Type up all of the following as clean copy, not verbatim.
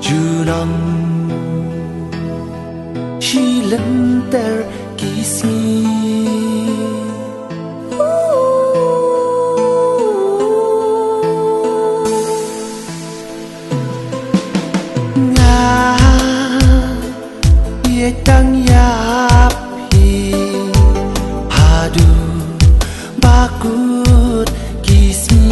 junam Shilenter kismi nga ye tang yapi hadu bakut kismi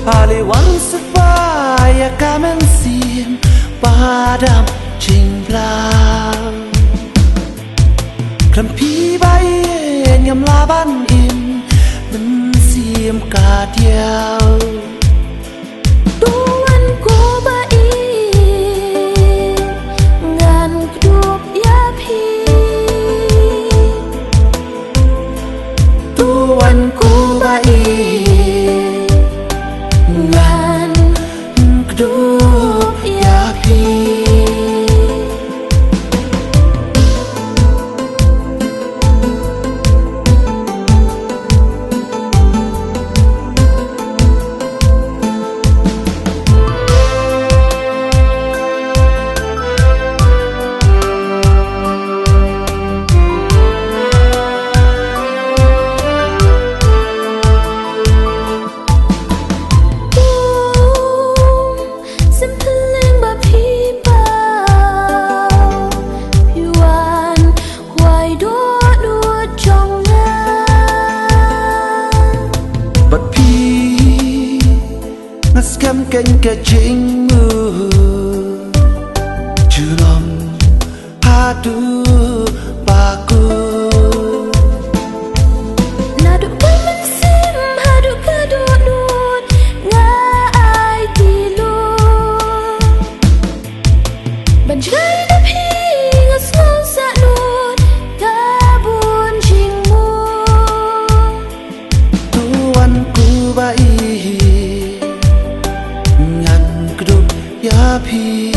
Aliwan supaya kamen sim padam cimblang Krempi bayi nyam laban im men sim kadiau Tuan ku bayi ngan kedup ya pi Tuan ku bayi ngan kedup yapi Ngam kênh kê chính mơ Chứ lòng hadu baku Nadu kaman sim hadu kadut nga ai tilur Banjai na pi ngas ngau sa lut kabun jingmu Tuan ku bayi ngan kedup yapi